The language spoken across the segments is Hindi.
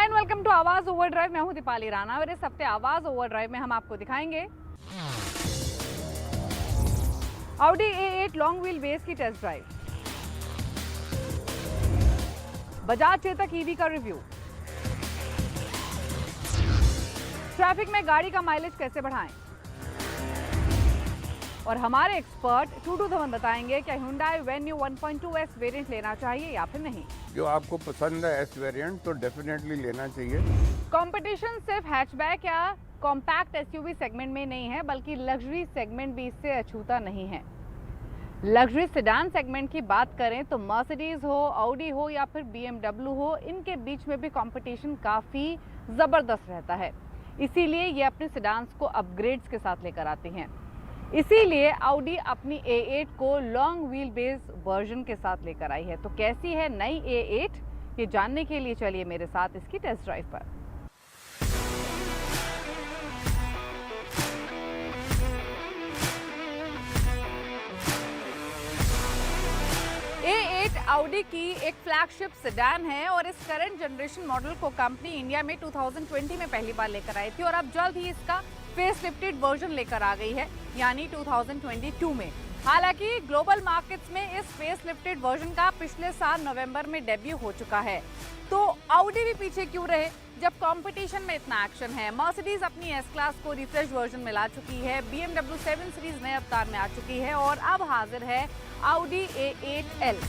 हाय एंड वेलकम टू आवाज ओवरड्राइव। मैं हूं दीपाली राणा और इस हफ्ते आवाज ओवरड्राइव में हम आपको दिखाएंगे Audi A8 long wheel base की test drive, Bajaj Chetak EV का रिव्यू, ट्रैफिक में गाड़ी का माइलेज कैसे बढ़ाएं और हमारे एक्सपर्ट टूटू धवन बताएंगे क्या Hyundai Venue 1.2S वेरिएंट लेना चाहिए या फिर नहीं। जो आपको पसंद है एस वेरिएंट तो डेफिनेटली लेना चाहिए। कंपटीशन सिर्फ हैचबैक या कॉम्पैक्ट एसयूवी सेगमेंट में नहीं है, बल्कि लग्जरी सेगमेंट भी इससे अछूता नहीं है। लग्जरी सेडान सेगमेंट की बात करें तो मर्सिडीज हो, ऑडी हो या फिर BMW हो, इनके बीच में भी कंपटीशन काफ़ी ज़बरदस्त रहता है। इसीलिए ये अपने सेडान्स को अपग्रेड्स के साथ लेकर आती हैं। इसीलिए Audi अपनी A8 को लॉन्ग व्हील बेस वर्जन के साथ लेकर आई है। तो कैसी है नई A8, ये जानने के लिए चलिए मेरे साथ इसकी टेस्ट ड्राइव पर। A8 Audi की एक फ्लैगशिप सेडान है और इस करंट जनरेशन मॉडल को कंपनी इंडिया में 2020 में पहली बार लेकर आई थी और अब जल्द ही इसका फेसलिफ्टेड वर्जन लेकर आ गई है, यानी 2022 में। हालांकि ग्लोबल मार्केट्स में इस फेसलिफ्टेड वर्जन का पिछले साल नवंबर में डेब्यू हो चुका है। तो Audi भी पीछे क्यों रहे जब कंपटीशन में इतना एक्शन है। मर्सिडीज अपनी एस क्लास को रिफ्रेश वर्जन में ला चुकी है, BMW 7 सीरीज नए अवतार में आ चुकी है और अब हाजिर है Audi A8L।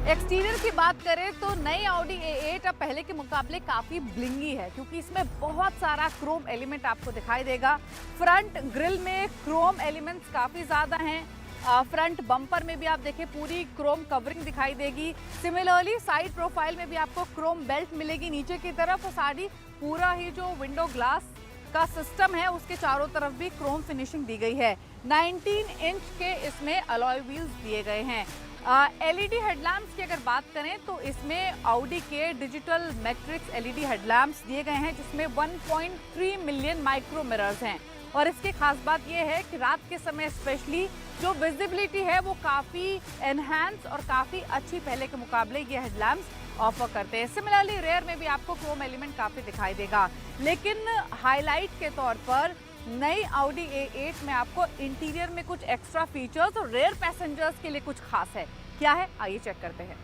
एक्सटीरियर की बात करें तो नई Audi A8 अब पहले के मुकाबले काफी ब्लिंगी है, क्योंकि इसमें बहुत सारा क्रोम एलिमेंट आपको दिखाई देगा। फ्रंट ग्रिल में क्रोम एलिमेंट्स काफी ज्यादा हैं। फ्रंट बम्पर में भी आप देखें पूरी क्रोम कवरिंग दिखाई देगी। सिमिलरली साइड प्रोफाइल में भी आपको क्रोम बेल्ट मिलेगी नीचे की तरफ और सारी पूरा ही जो विंडो ग्लास का सिस्टम है उसके चारों तरफ भी क्रोम फिनिशिंग दी गई है। 19 इंच के इसमें अलॉय व्हील्स दिए गए हैं। LED हेडलैम्प्स की अगर बात करें तो इसमें Audi के डिजिटल मैट्रिक्स LED हेडलैम्प्स दिए गए हैं, जिसमें 1.3 मिलियन माइक्रो मिरर्स हैं। और इसकी खास बात यह है कि रात के समय स्पेशली जो विजिबिलिटी है वो काफ़ी एनहांस और काफ़ी अच्छी पहले के मुकाबले ये हेडलैम्प्स ऑफर करते हैं। सिमिलरली रेयर में भी आपको क्रोम एलिमेंट काफ़ी दिखाई देगा, लेकिन हाईलाइट के तौर पर नई Audi A8 में आपको इंटीरियर में कुछ एक्स्ट्रा फीचर्स और रेयर पैसेंजर्स के लिए कुछ खास है। क्या है, आइए चेक करते हैं।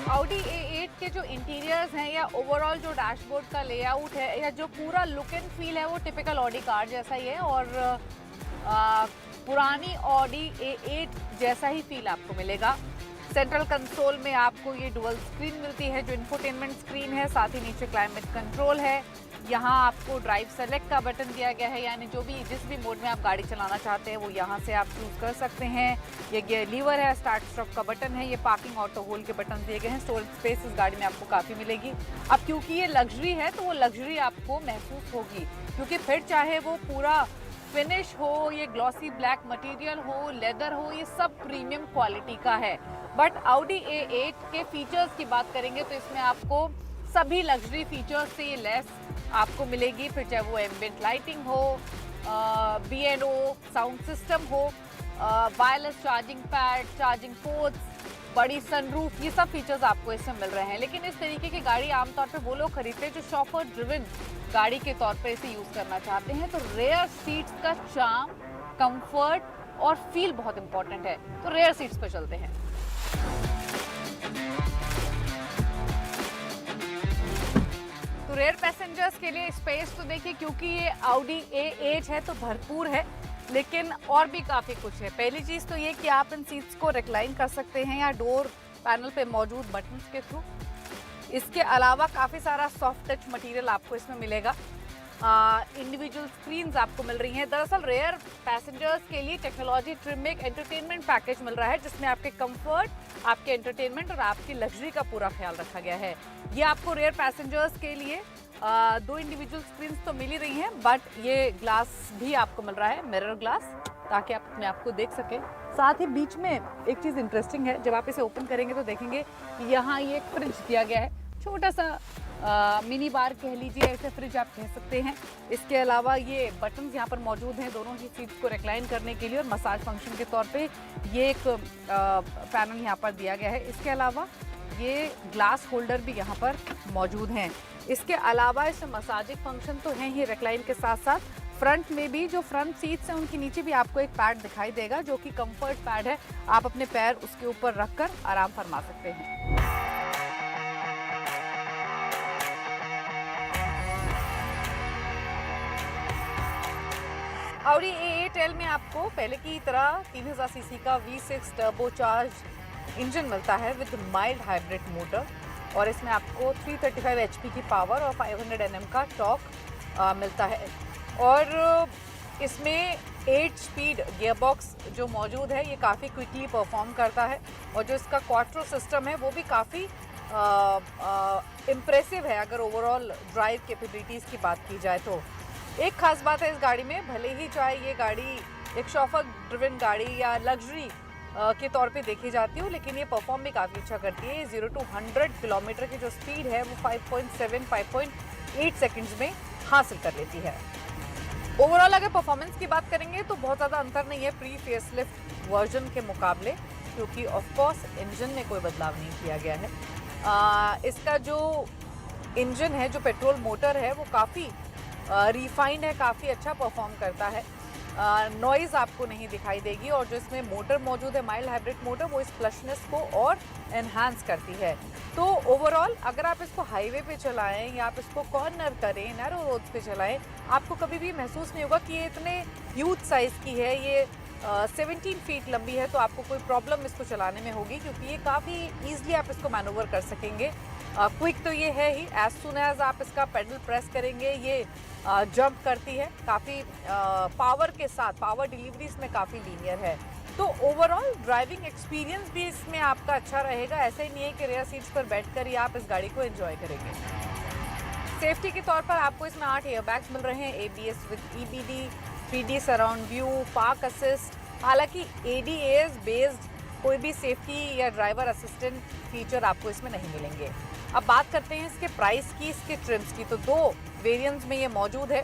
Audi A8 के जो इंटीरियर्स हैं या ओवरऑल जो डैशबोर्ड का लेआउट है या जो पूरा लुक एंड फील है वो टिपिकल Audi कार जैसा ही है और पुरानी Audi A8 जैसा ही फील आपको मिलेगा। सेंट्रल कंसोल में आपको ये डुअल स्क्रीन मिलती है जो इंफोटेनमेंट स्क्रीन है, साथ ही नीचे क्लाइमेट कंट्रोल है। यहाँ आपको ड्राइव सेलेक्ट का बटन दिया गया है, यानी जिस भी मोड में आप गाड़ी चलाना चाहते हैं वो यहाँ से आप चूज कर सकते हैं। ये गियर लीवर है, स्टार्ट स्टॉप का बटन है, ये पार्किंग ऑटो होल्ड के बटन दिए गए हैं। स्टोरेज स्पेस इस गाड़ी में आपको काफ़ी मिलेगी। अब क्योंकि ये लग्जरी है तो वो लग्जरी आपको महसूस होगी, क्योंकि फिर चाहे वो पूरा फिनिश हो, ये ग्लॉसी ब्लैक मटेरियल हो, लेदर हो, ये सब प्रीमियम क्वालिटी का है। बट Audi A8 के फीचर्स की बात करेंगे तो इसमें आपको सभी लग्जरी फीचर्स से ये लेस आपको मिलेगी। फिर चाहे वो एम्बिएंट लाइटिंग हो, B&O साउंड सिस्टम हो, wireless charging pad, charging ports, बड़ी सनरूफ, ये सब फीचर्स आपको इसमें मिल रहे हैं। लेकिन इस तरीके की गाड़ी आमतौर पे वो लोग खरीदते हैं जो शॉफर ड्रिवन गाड़ी के तौर पे इसे यूज़ करना चाहते हैं। तो रेयर सीट्स का चार्म, कंफर्ट और फील बहुत इंपॉर्टेंट है, तो रेयर सीट्स पे चलते हैं। तो रेयर पैसेंजर्स के लिए स्पेस तो देखिए, क्योंकि ये Audi A8 है तो भरपूर है, लेकिन और भी काफ़ी कुछ है। पहली चीज़ तो ये कि आप इन सीट्स को रिक्लाइन कर सकते हैं या डोर पैनल पे मौजूद बटन्स के थ्रू। इसके अलावा काफ़ी सारा सॉफ्ट टच मटेरियल आपको इसमें मिलेगा। इंडिविजुअल स्क्रीन्स आपको मिल रही हैं। दरअसल रेयर पैसेंजर्स के लिए टेक्नोलॉजी ट्रिम में एक एंटरटेनमेंट पैकेज मिल रहा है, जिसमें आपके कंफर्ट, आपके एंटरटेनमेंट और आपकी लग्जरी का पूरा ख्याल रखा गया है। ये आपको रेयर पैसेंजर्स के लिए 2 इंडिविजुअल स्क्रीन्स तो मिल ही रही हैं, बट ये ग्लास भी आपको मिल रहा है, मिरर ग्लास, ताकि आप अपने आप को देख सकें। साथ ही बीच में एक चीज़ इंटरेस्टिंग है, जब आप इसे ओपन करेंगे तो देखेंगे कि यहाँ ये एक फ्रिज दिया गया है, छोटा सा मिनी बार कह लीजिए, ऐसे फ्रिज आप कह सकते हैं। इसके अलावा ये बटन्स यहाँ पर मौजूद हैं दोनों ही सीट्स को रिक्लाइन करने के लिए, और मसाज फंक्शन के तौर पे ये एक पैनल यहाँ पर दिया गया है। इसके अलावा ये ग्लास होल्डर भी यहाँ पर मौजूद हैं। इसके अलावा इसमें मसाजिंग फंक्शन तो है ही रिक्लाइन के साथ साथ, फ्रंट में भी जो फ्रंट सीट्स हैं उनके नीचे भी आपको एक पैड दिखाई देगा जो कि कंफर्ट पैड है। आप अपने पैर उसके ऊपर रखकर आराम फरमा सकते हैं। Audi A8L में आपको पहले की तरह 3000 सीसी का V6 टर्बोचार्ज इंजन मिलता है विद माइल्ड हाइब्रिड मोटर, और इसमें आपको 335 HP की पावर और 500 Nm का टॉर्क मिलता है। और इसमें 8 स्पीड गियरबॉक्स जो मौजूद है ये काफ़ी क्विकली परफॉर्म करता है, और जो इसका क्वाट्रो सिस्टम है वो भी काफ़ी इम्प्रेसिव है अगर ओवरऑल ड्राइव कैपेबिलिटीज़ की बात की जाए तो। एक खास बात है इस गाड़ी में, भले ही चाहे ये गाड़ी एक शॉफर ड्रिवन गाड़ी या लग्जरी के तौर पे देखी जाती हो, लेकिन ये परफॉर्म भी काफ़ी अच्छा करती है। 0 to 100 किलोमीटर की जो स्पीड है वो 5.8 सेकंड्स में हासिल कर लेती है। ओवरऑल अगर परफॉर्मेंस की बात करेंगे तो बहुत ज़्यादा अंतर नहीं है प्री फेसलिफ्ट वर्जन के मुकाबले, क्योंकि ऑफ कोर्स इंजन में कोई बदलाव नहीं किया गया है। इसका जो इंजन है, जो पेट्रोल मोटर है, वो काफ़ी रिफाइंड है, काफ़ी अच्छा परफॉर्म करता है। नॉइज़ आपको नहीं दिखाई देगी, और जो इसमें मोटर मौजूद है माइल्ड हाइब्रिड मोटर, वो इस फ्लशनेस को और एनहांस करती है। तो ओवरऑल अगर आप इसको हाईवे पे चलाएं या आप इसको कॉर्नर करें, नैरो रोड पे चलाएं, आपको कभी भी महसूस नहीं होगा कि ये इतने ह्यूज साइज़ की है। ये 17 फीट लंबी है, तो आपको कोई प्रॉब्लम इसको चलाने में होगी, क्योंकि ये काफ़ी ईजिली आप इसको मैनूवर कर सकेंगे। क्विक तो ये है ही, एज सुन एज आप इसका पेडल प्रेस करेंगे ये जंप करती है, काफ़ी पावर के साथ, पावर डिलीवरी इसमें काफ़ी लीनियर है। तो ओवरऑल ड्राइविंग एक्सपीरियंस भी इसमें आपका अच्छा रहेगा। ऐसे ही नहीं है कि रेयर सीट्स पर बैठकर ही आप इस गाड़ी को एंजॉय करेंगे। सेफ्टी के तौर पर आपको इसमें 8 एयरबैग्स मिल रहे हैं, ABS with EBD, 3D surround view, park assist. हालांकि ADAS बेस्ड कोई भी सेफ्टी या ड्राइवर असिस्टेंट फीचर आपको इसमें नहीं मिलेंगे। अब बात करते हैं इसके प्राइस की, इसके ट्रिम्स की। तो 2 वेरिएंट्स में ये मौजूद है,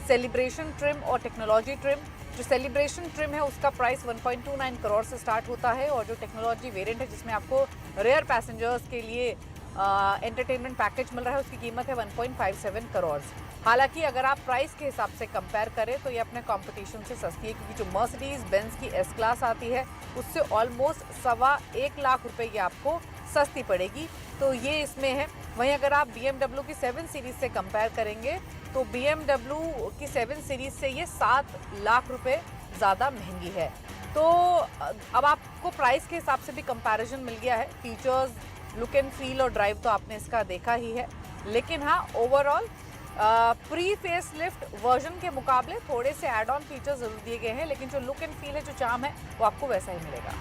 सेलिब्रेशन ट्रिम और टेक्नोलॉजी ट्रिम। जो सेलिब्रेशन ट्रिम है उसका प्राइस 1.29 करोड़ से स्टार्ट होता है, और जो टेक्नोलॉजी वेरिएंट है जिसमें आपको रेयर पैसेंजर्स के लिए एंटरटेनमेंट पैकेज मिल रहा है, उसकी कीमत है 1.57 करोड़। हालांकि अगर आप प्राइस के हिसाब से कंपेयर करें तो ये अपने कंपटीशन से सस्ती है, क्योंकि जो मर्सिडीज बेंज की S क्लास आती है उससे ऑलमोस्ट 1.25 लाख रुपए ये आपको सस्ती पड़ेगी, तो ये इसमें है। वहीं अगर आप BMW की 7 सीरीज से कंपेयर करेंगे तो BMW की 7 सीरीज से ये 7 लाख रुपए ज़्यादा महंगी है। तो अब आपको प्राइस के हिसाब से भी कंपैरिजन मिल गया है। फीचर्स, लुक एंड फील और ड्राइव तो आपने इसका देखा ही है, लेकिन हाँ overall pre face lift version के मुकाबले थोड़े से एड ऑन फीचर्स जरूर दिए गए हैं, लेकिन जो लुक एंड फील है, जो चार्म है, वो आपको वैसा ही मिलेगा।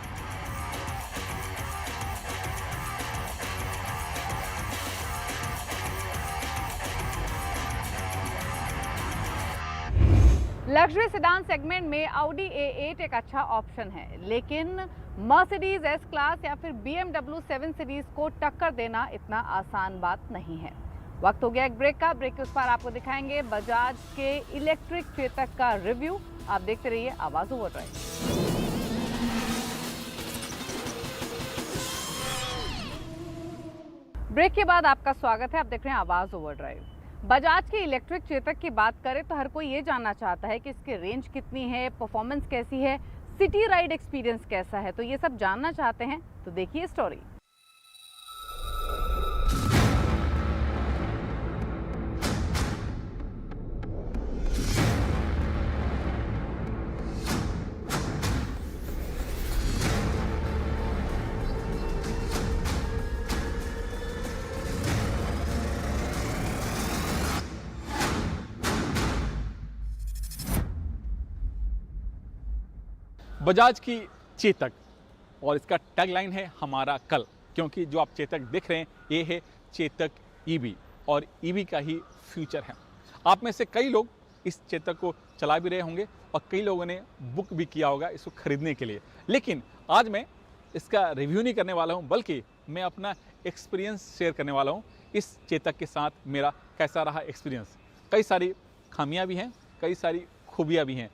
लग्जरी सेडान सेगमेंट में Audi A8 एक अच्छा ऑप्शन है, लेकिन मर्सिडीज S क्लास या फिर BMW 7 सीरीज को टक्कर देना इतना आसान बात नहीं है। वक्त हो गया एक ब्रेक का। ब्रेक के उस पार आपको दिखाएंगे बजाज के इलेक्ट्रिक चेतक का रिव्यू। आप देखते रहिए आवाज ओवरड्राइव। ब्रेक के बाद आपका स्वागत है। आप देख रहे हैं आवाज ओवरड्राइव। बजाज के इलेक्ट्रिक चेतक की बात करें तो हर कोई ये जानना चाहता है कि इसकी रेंज कितनी है, परफॉर्मेंस कैसी है, सिटी राइड एक्सपीरियंस कैसा है। तो ये सब जानना चाहते हैं तो देखिए स्टोरी। बजाज की चेतक, और इसका टैगलाइन है हमारा कल, क्योंकि जो आप चेतक देख रहे हैं ये है चेतक ईवी, और ईवी का ही फ्यूचर है। आप में से कई लोग इस चेतक को चला भी रहे होंगे और कई लोगों ने बुक भी किया होगा इसको खरीदने के लिए, लेकिन आज मैं इसका रिव्यू नहीं करने वाला हूं, बल्कि मैं अपना एक्सपीरियंस शेयर करने वाला हूं इस चेतक के साथ मेरा कैसा रहा एक्सपीरियंस। कई सारी खामियां भी हैं, कई सारी खूबियां भी हैं।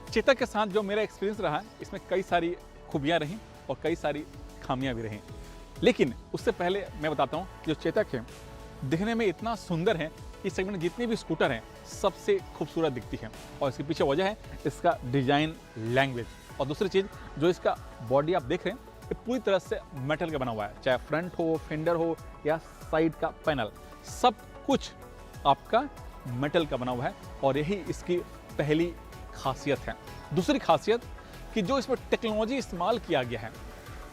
चेतक के साथ जो मेरा एक्सपीरियंस रहा, इसमें कई सारी खूबियाँ रहीं और कई सारी खामियां भी रहीं। लेकिन उससे पहले मैं बताता हूँ कि जो चेतक है दिखने में इतना सुंदर है कि इस सेगमेंट में जितने भी स्कूटर हैं सबसे खूबसूरत दिखती है। और इसके पीछे वजह है इसका डिजाइन लैंग्वेज। और दूसरी चीज़, जो इसका बॉडी आप देख रहे हैं ये पूरी तरह से मेटल का बना हुआ है, चाहे फ्रंट हो, फेंडर हो या साइड का पैनल, सब कुछ आपका मेटल का बना हुआ है। और यही इसकी पहली खासियत है। दूसरी खासियत कि जो इसमें टेक्नोलॉजी इस्तेमाल किया गया है,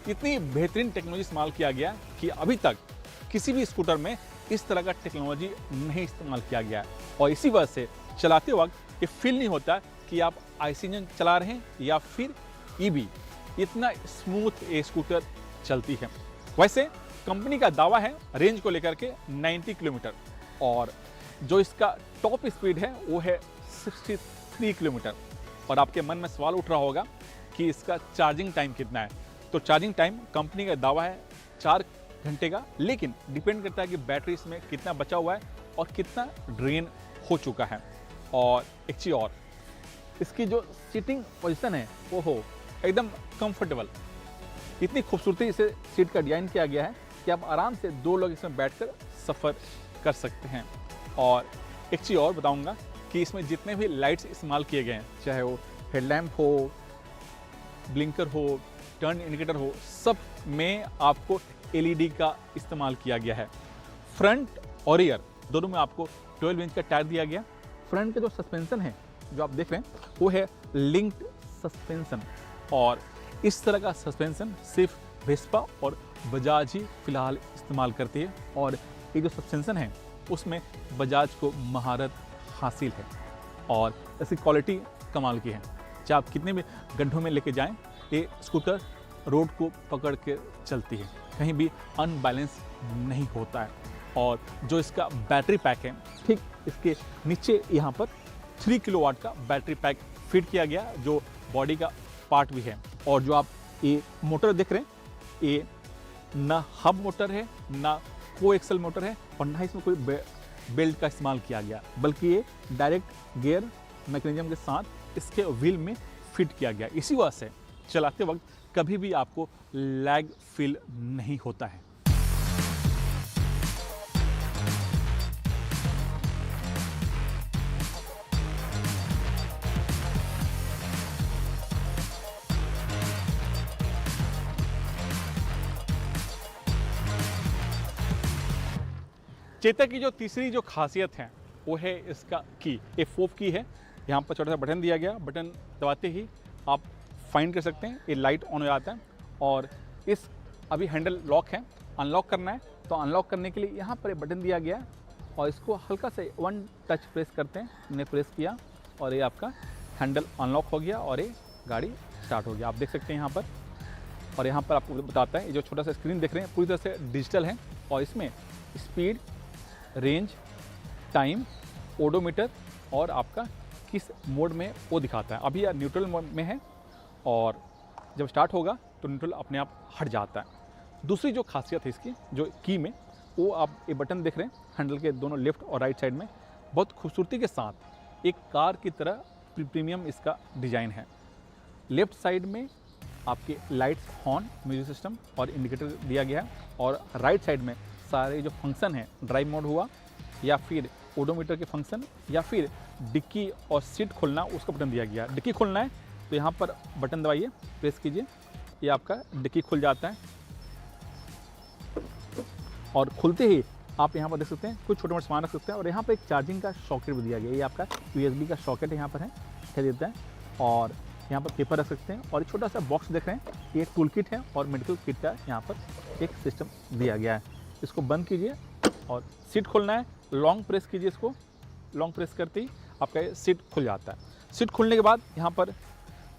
इतनी बेहतरीन टेक्नोलॉजी इस्तेमाल किया गया है कि अभी तक किसी भी स्कूटर में इस तरह का टेक्नोलॉजी नहीं इस्तेमाल किया गया है। और इसी वजह से चलाते वक्त ये फील नहीं होता कि आप आईसी इंजन चला रहे हैं या फिर ईवी। इतना स्मूथ ये स्कूटर चलती है। वैसे कंपनी का दावा है रेंज को लेकर के 90 किलोमीटर, और जो इसका टॉप स्पीड है वो है 63 किलोमीटर। और आपके मन में सवाल उठ रहा होगा कि इसका चार्जिंग टाइम कितना है। तो चार्जिंग टाइम कंपनी का दावा है 4 घंटे का, लेकिन डिपेंड करता है कि बैटरी इसमें कितना बचा हुआ है और कितना ड्रेन हो चुका है। और एक चीज़ और, इसकी जो सीटिंग पोजीशन है वो हो एकदम कंफर्टेबल। इतनी खूबसूरती से सीट का डिज़ाइन किया गया है कि आप आराम से 2 लोग इसमें बैठकर सफ़र कर सकते हैं। और एक चीज़ और बताऊंगा कि इसमें जितने भी लाइट्स इस्तेमाल किए गए हैं, चाहे वो हेडलैम्प हो, ब्लिंकर हो, टर्न इंडिकेटर हो, सब में आपको एलईडी का इस्तेमाल किया गया है। फ्रंट और रियर दोनों में आपको 12 इंच का टायर दिया गया। फ्रंट का जो सस्पेंशन है जो आप देख रहे हैं वो है लिंक्ड सस्पेंशन, और इस तरह का सस्पेंशन सिर्फ वेस्पा और बजाज ही फिलहाल इस्तेमाल करती है। और ये जो सस्पेंशन है उसमें बजाज को महारत हासिल है और इसकी क्वालिटी कमाल की है। चाहे आप कितने भी गड्ढों में लेके जाएं, ये स्कूटर रोड को पकड़ के चलती है, कहीं भी अनबैलेंस नहीं होता है। और जो इसका बैटरी पैक है, ठीक इसके नीचे यहाँ पर 3 किलोवाट का बैटरी पैक फिट किया गया, जो बॉडी का पार्ट भी है। और जो आप ये मोटर देख रहे हैं, ये ना हब मोटर है, ना कोएक्सल मोटर है, और ना इसमें कोई बेल्ट का इस्तेमाल किया गया, बल्कि ये डायरेक्ट गियर मैकेनिज्म के साथ इसके व्हील में फिट किया गया। इसी वजह से चलाते वक्त कभी भी आपको लैग फील नहीं होता है। चेतक की जो तीसरी जो खासियत है वो है इसका की। ये फोब की है, यहाँ पर छोटा सा बटन दिया गया, बटन दबाते ही आप फाइंड कर सकते हैं, ये लाइट ऑन हो जाता है। और इस अभी हैंडल लॉक है, अनलॉक करना है तो अनलॉक करने के लिए यहाँ पर एक बटन दिया गया है, और इसको हल्का से 1 टच प्रेस करते हैं। हमने प्रेस किया और ये आपका हैंडल अनलॉक हो गया और ये गाड़ी स्टार्ट हो गया। आप देख सकते हैं यहाँ पर। और यहाँ पर आपको बताता है, ये जो छोटा सा स्क्रीन देख रहे हैं पूरी तरह से डिजिटल है, और इसमें स्पीड, रेंज, टाइम, ओडोमीटर और आपका किस मोड में वो दिखाता है। अभी यह न्यूट्रल मोड में है, और जब स्टार्ट होगा तो न्यूट्रल अपने आप हट जाता है। दूसरी जो खासियत है इसकी जो की में, वो आप ये बटन देख रहे हैं हैंडल के दोनों लेफ्ट और राइट साइड में, बहुत खूबसूरती के साथ एक कार की तरह प्रीमियम इसका डिज़ाइन है। लेफ्ट साइड में आपके लाइट्स, हॉर्न, म्यूजिक सिस्टम और इंडिकेटर दिया गया है। और राइट साइड में सारे जो फंक्शन है, ड्राइव मोड हुआ या फिर ओडोमीटर के फंक्शन या फिर डिक्की और सीट खोलना, उसका बटन दिया गया है। डिक्की खोलना है तो यहाँ पर बटन दबाइए, प्रेस कीजिए, ये आपका डिक्की खुल जाता है। और खुलते ही आप यहाँ पर देख सकते हैं कुछ छोटे मोटे सामान रख सकते हैं। और यहाँ पर एक चार्जिंग का सॉकेट भी दिया गया है, ये आपका USB का सॉकेट यहाँ पर है, दिखाई देता है। और यहाँ पर पेपर रख सकते हैं। और एक छोटा सा बॉक्स देख रहे हैं, ये एक टूल किट है और मेडिकल किट का यहाँ पर एक सिस्टम दिया गया है। इसको बंद कीजिए और सीट खोलना है, लॉन्ग प्रेस कीजिए इसको। लॉन्ग प्रेस करते ही आपका ये सीट खुल जाता है। सीट खुलने के बाद यहाँ पर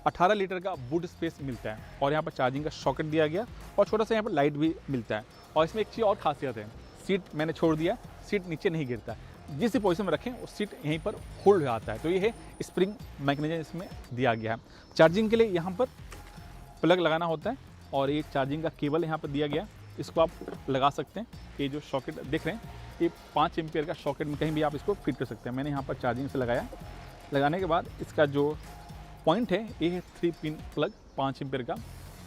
18 लीटर का बूट स्पेस मिलता है और यहाँ पर चार्जिंग का सॉकेट दिया गया और छोटा सा यहाँ पर लाइट भी मिलता है। और इसमें एक चीज़ और खासियत है, सीट मैंने छोड़ दिया, सीट नीचे नहीं गिरता, जिस पोजीशन में रखें उस सीट यहीं पर होल्ड हो जाता है। तो ये है स्प्रिंग मैकेनिज्म इसमें दिया गया है। चार्जिंग के लिए यहाँ पर प्लग लगाना होता है और एक चार्जिंग का केबल यहाँ पर दिया गया, इसको आप लगा सकते हैं। ये जो सॉकेट देख रहे हैं, ये 5 एम्पियर का सॉकेट में कहीं भी आप इसको फिट कर सकते हैं। मैंने यहाँ पर चार्जिंग से लगाया, लगाने के बाद इसका जो पॉइंट है ये है 3 पिन प्लग 5 एम्पियर का।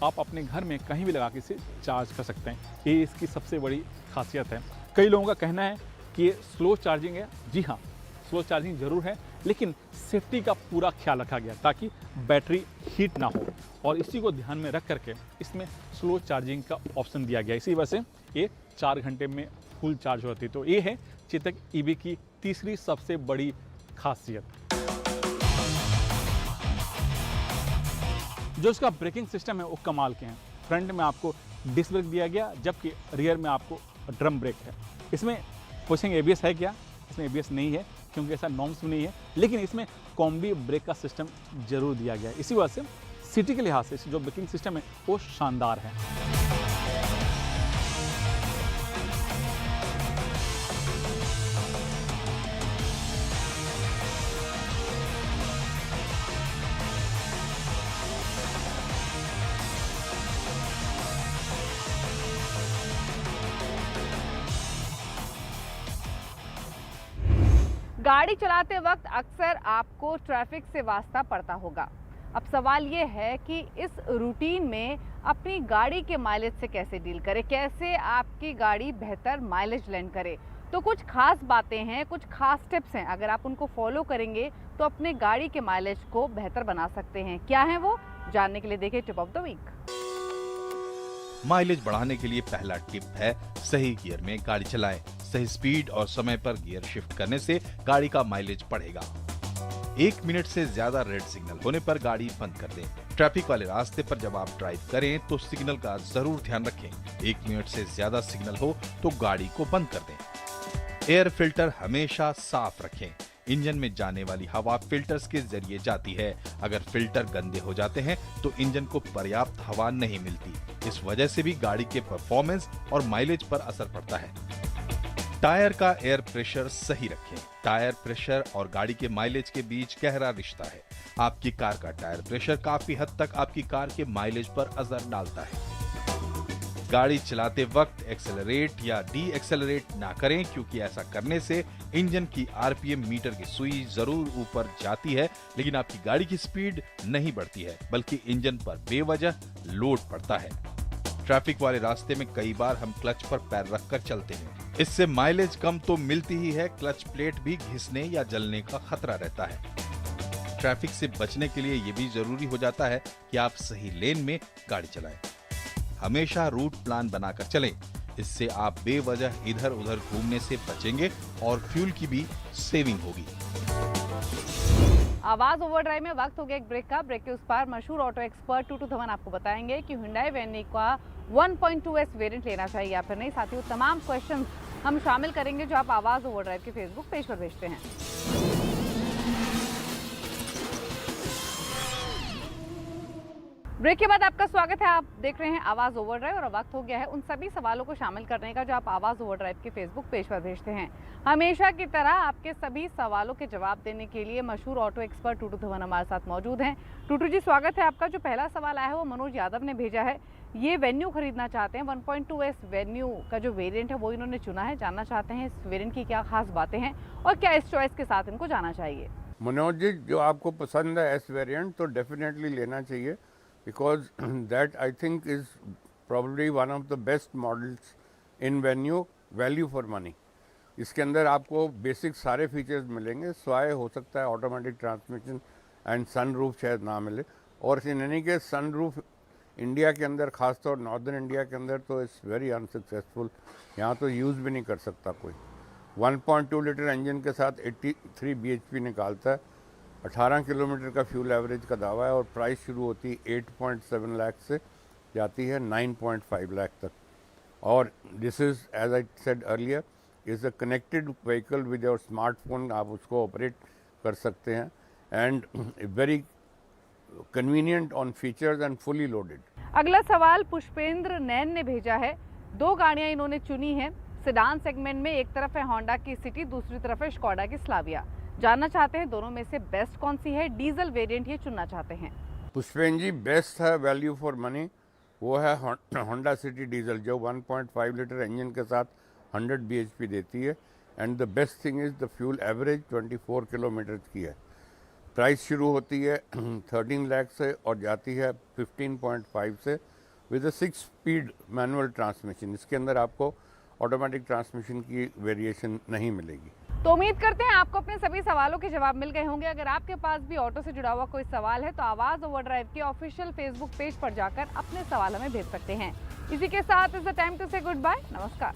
आप अपने घर में कहीं भी लगा के इसे चार्ज कर सकते हैं, ये इसकी सबसे बड़ी खासियत है। कई लोगों का कहना है कि ये स्लो चार्जिंग है। जी हाँ, स्लो चार्जिंग ज़रूर है, लेकिन सेफ्टी का पूरा ख्याल रखा गया ताकि बैटरी हीट ना हो। और इसी को ध्यान में रख करके इसमें स्लो चार्जिंग का ऑप्शन दिया गया। इसी वजह से ये 4 घंटे में फुल चार्ज होती है। तो ये है चेतक EV की तीसरी सबसे बड़ी खासियत। जो इसका ब्रेकिंग सिस्टम है वो कमाल के हैं। फ्रंट में आपको डिस्क ब्रेक दिया गया, जबकि रियर में आपको ड्रम ब्रेक है। इसमें पूछेंगे ABS है क्या? इसमें ABS नहीं है क्योंकि ऐसा नॉर्म्स में नहीं है, लेकिन इसमें कॉम्बी ब्रेक का सिस्टम जरूर दिया गया है। इसी वजह से सिटी के लिहाज से जो ब्रेकिंग सिस्टम है वो शानदार है। गाड़ी चलाते वक्त अक्सर आपको ट्रैफिक से वास्ता पड़ता होगा। अब सवाल ये है कि इस रूटीन में अपनी गाड़ी के माइलेज से कैसे डील करें, कैसे आपकी गाड़ी बेहतर माइलेज लैंड करे। तो कुछ खास बातें हैं, कुछ खास टिप्स हैं, अगर आप उनको फॉलो करेंगे तो अपने गाड़ी के माइलेज को बेहतर बना सकते हैं। क्या है वो, जानने के लिए देखें tip of the week. Mileage बढ़ाने के लिए पहला टिप है सही गियर में गाड़ी चलाएं। सही स्पीड और समय पर गियर शिफ्ट करने से गाड़ी का माइलेज बढ़ेगा। 1 मिनट से ज्यादा रेड सिग्नल होने पर गाड़ी बंद कर दें। ट्रैफिक वाले रास्ते पर जब आप ड्राइव करें तो सिग्नल का जरूर ध्यान रखें। 1 मिनट से ज्यादा सिग्नल हो तो गाड़ी को बंद कर दें। एयर फिल्टर हमेशा साफ रखें। इंजन में जाने वाली हवा फिल्टर्स के जरिए जाती है। अगर फिल्टर गंदे हो जाते हैं तो इंजन को पर्याप्त हवा नहीं मिलती। इस वजह से भी गाड़ी के परफॉर्मेंस और माइलेज पर असर पड़ता है। टायर का एयर प्रेशर सही रखें। टायर प्रेशर और गाड़ी के माइलेज के बीच गहरा रिश्ता है। आपकी कार का टायर प्रेशर काफी हद तक आपकी कार के माइलेज पर असर डालता है। गाड़ी चलाते वक्त एक्सेलरेट या डी एक्सेलरेट ना करें, क्योंकि ऐसा करने से इंजन की RPM मीटर की सुई जरूर ऊपर जाती है, लेकिन आपकी गाड़ी की स्पीड नहीं बढ़ती है, बल्कि इंजन पर बेवजह लोड पड़ता है। ट्रैफिक वाले रास्ते में कई बार हम क्लच पर पैर रखकर चलते हैं। इससे माइलेज कम तो मिलती ही है, क्लच प्लेट भी घिसने या जलने का खतरा रहता है। ट्रैफिक से बचने के लिए ये भी जरूरी हो जाता है कि आप सही लेन में गाड़ी चलाएं। हमेशा रूट प्लान बनाकर चलें। इससे आप बेवजह इधर उधर घूमने से बचेंगे और फ्यूल की भी सेविंग होगी। आवाज ओवरड्राइव में वक्त हो गया एक ब्रेक का। ब्रेक के उस पार मशहूर ऑटो एक्सपर्ट टूटू धवन आपको बताएंगे कि Hyundai Venue का 1.2S वेरिएंट लेना चाहिए या फिर नहीं। साथ ही वो तमाम क्वेश्चंस हम शामिल करेंगे जो आप आवाज ओवरड्राइव के फेसबुक पेज पर भेजते हैं। ब्रेक के बाद आपका स्वागत है। आप देख रहे हैं आवाज ओवरड्राइव और वक्त हो गया है उन सभी सवालों को शामिल करने का जो आप आवाज ओवरड्राइव के फेसबुक पेज पर भेजते हैं। हमेशा की तरह आपके सभी सवालों के जवाब देने के लिए मशहूर ऑटो एक्सपर्ट टूटू धवन हमारे साथ मौजूद हैं। टूटू जी, स्वागत है आपका। जो पहला सवाल आया है वो मनोज यादव ने भेजा है। ये वेन्यू खरीदना चाहते हैं, 1.2S वेन्यू का जो वेरिएंट है वो इन्होंने चुना है। जानना चाहते हैं इस वेरिएंट की क्या खास बातें हैं और क्या इस चॉइस के साथ इनको जाना चाहिए। मनोज जी, जो आपको पसंद है S वेरिएंट तो डेफिनेटली लेना चाहिए। because that I think is probably one of the best models in value for money. इसके अंदर आपको बेसिक सारे फीचर्स मिलेंगे, स्वाय हो सकता है ऑटोमेटिक ट्रांसमिशन एंड सनरूफ शायद ना मिले, और इन एनी के सनरूफ इंडिया के अंदर, खासतौर नॉर्दर्न इंडिया के अंदर तो इट्स वेरी अनसक्सेसफुल, यहाँ तो यूज़ भी नहीं कर सकता कोई। 1.2 लीटर इंजन के साथ 83 bhp निकालता है, 18 किलोमीटर का फ्यूल एवरेज का दावा है, और प्राइस शुरू होती है 8.7 लाख से जाती है 9.5 लाख तक। और this is as I said earlier is a connected vehicle with your smartphone, आप उसको ऑपरेट कर सकते हैं, and very convenient on features and fully loaded. अगला सवाल पुष्पेंद्र नैन ने भेजा है। 2 गाड़ियां इन्होंने चुनी हैं सेडान सेगमेंट में, एक तरफ है होंडा की सिटी, दूसरी तरफ है स्कोडा की स्लाविया। जानना चाहते हैं दोनों में से बेस्ट कौन सी है, डीजल वेरिएंट ये चुनना चाहते हैं। पुष्पेन जी, बेस्ट है वैल्यू फॉर मनी वो है होंडा सिटी डीजल, जो 1.5 लीटर इंजन के साथ 100 bhp देती है, and the best thing is the fuel average 24 kilometre की है। प्राइस शुरू होती है 13 लाख से और जाती है 15.5 से, with a 6 speed manual transmission. इसके अंदर आपको ऑटोमेटिक ट्रांसमिशन की वेरिएशन नहीं मिलेगी। तो उम्मीद करते हैं आपको अपने सभी सवालों के जवाब मिल गए होंगे। अगर आपके पास भी ऑटो से जुड़ा हुआ कोई सवाल है तो आवाज ओवरड्राइव के ऑफिशियल फेसबुक पेज पर जाकर अपने सवाल हमें भेज सकते हैं। इसी के साथ इज द टाइम टू से गुड बाय, नमस्कार।